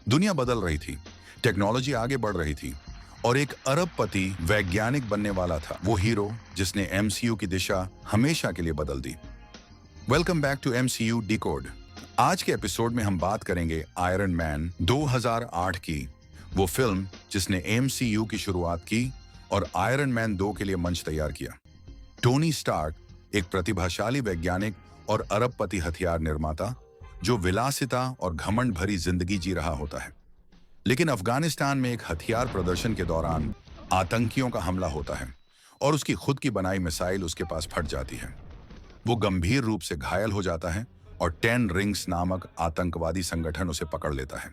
दुनिया बदल रही थी, टेक्नोलॉजी आगे बढ़ रही थी और एक अरबपति वैज्ञानिक बनने वाला था वो हीरो जिसने एमसीयू की दिशा हमेशा के लिए बदल दी। Welcome back to MCU decode. आज के एपिसोड में हम बात करेंगे आयरन मैन 2008 की, वो फिल्म जिसने एमसीयू की शुरुआत की और आयरन मैन 2 के लिए मंच तैयार किया। टोनी स्टार्क एक प्रतिभाशाली वैज्ञानिक और अरबपति हथियार निर्माता जो विलासिता और घमंड भरी जिंदगी जी रहा होता है, लेकिन अफगानिस्तान में एक हथियार प्रदर्शन के दौरान आतंकियों का हमला होता है और उसकी खुद की बनाई मिसाइल उसके पास फट जाती है। वो गंभीर रूप से घायल हो जाता है और 10 रिंग्स नामक आतंकवादी संगठन उसे पकड़ लेता है।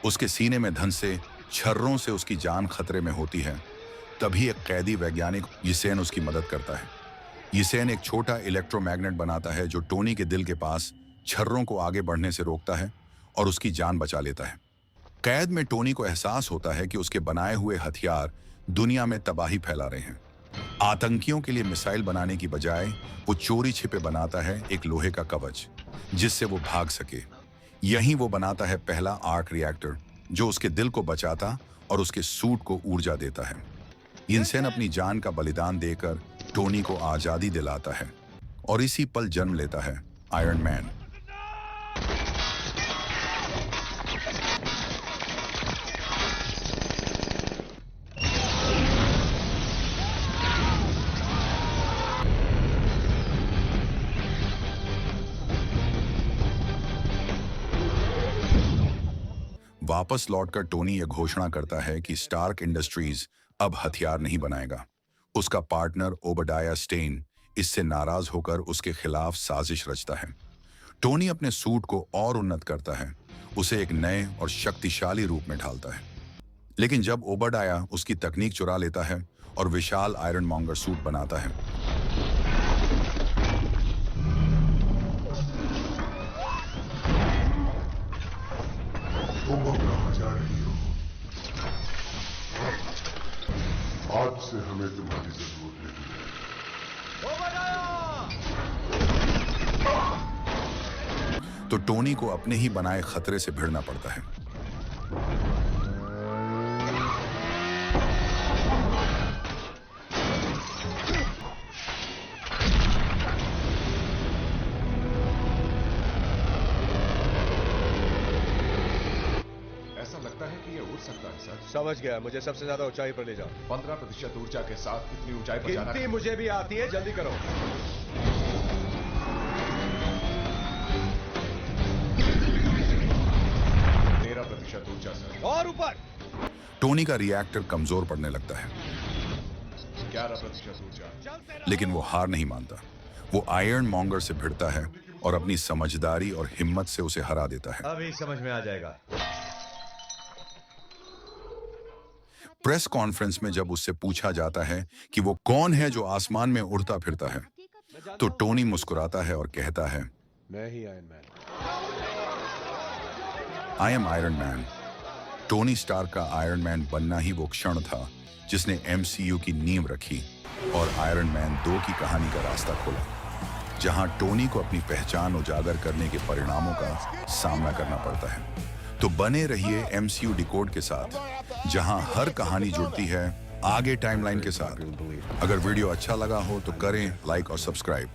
उसके सीने में धंसे छर्रों से उसकी जान खतरे में होती है। तभी एक कैदी वैज्ञानिक यसेन उसकी मदद करता है। यसेन एक छोटा इलेक्ट्रोमैग्नेट बनाता है जो टोनी के दिल के पास छर्रों को आगे बढ़ने से रोकता है और उसकी जान बचा लेता है। कैद में टोनी को एहसास होता है कि उसके बनाए हुए हथियार दुनिया में तबाही फैला रहे हैं। आतंकियों के लिए मिसाइल बनाने की बजाय वो चोरी छिपे बनाता है एक लोहे का कवच जिससे वो भाग सके। यहीं वो बनाता है पहला आर्क रिएक्टर जो उसके दिल को बचाता और उसके सूट को ऊर्जा देता है। यसेन अपनी जान का बलिदान देकर टोनी को आजादी दिलाता है और इसी पल जन्म लेता है आयरन मैन। वापस लौटकर टोनी यह घोषणा करता है कि स्टार्क इंडस्ट्रीज अब हथियार नहीं बनाएगा। उसका पार्टनर ओबडाया स्टेन इससे नाराज होकर उसके खिलाफ साजिश रचता है। टोनी अपने सूट को और उन्नत करता है, उसे एक नए और शक्तिशाली रूप में ढालता है। लेकिन जब ओबडाया उसकी तकनीक चुरा लेता है और विशाल आयरन मॉन्गर सूट बनाता है, तुम अब कहाँ जा रही हो? आज से हमें तुम्हारी जरूरत नहीं है। तो टोनी को अपने ही बनाए खतरे से भिड़ना पड़ता है। ऐसा लगता है कि ये उड़ सकता है सर। समझ गया, मुझे सबसे ज्यादा ऊंचाई पर ले जाओ। 15% ऊर्जा के साथ इतनी ऊंचाई पर जाना। गिनती मुझे भी आती है, जल्दी करो। 13% ऊर्जा सर। और ऊपर। टोनी का रिएक्टर कमजोर पड़ने लगता है, 11% ऊर्जा। लेकिन वो हार नहीं मानता। वो आयरन मॉन्गर से भिड़ता है और अपनी समझदारी और हिम्मत से उसे हरा देता है। अभी समझ में आ जाएगा। प्रेस कॉन्फ्रेंस में जब उससे पूछा जाता है कि वो कौन है जो आसमान में उड़ता फिरता है, तो टोनी मुस्कुराता है और कहता है, मैं ही Iron Man. I am Iron Man. Tony Stark का आयरन मैन बनना ही वो क्षण था जिसने एमसीयू की नींव रखी और आयरन मैन 2 की कहानी का रास्ता खोला, जहां टोनी को अपनी पहचान उजागर करने के परिणामों का सामना करना पड़ता है। तो बने रहिए एमसीयू डिकोड के साथ, जहां हर कहानी जुड़ती है आगे टाइमलाइन के साथ। अगर वीडियो अच्छा लगा हो तो करें लाइक और सब्सक्राइब।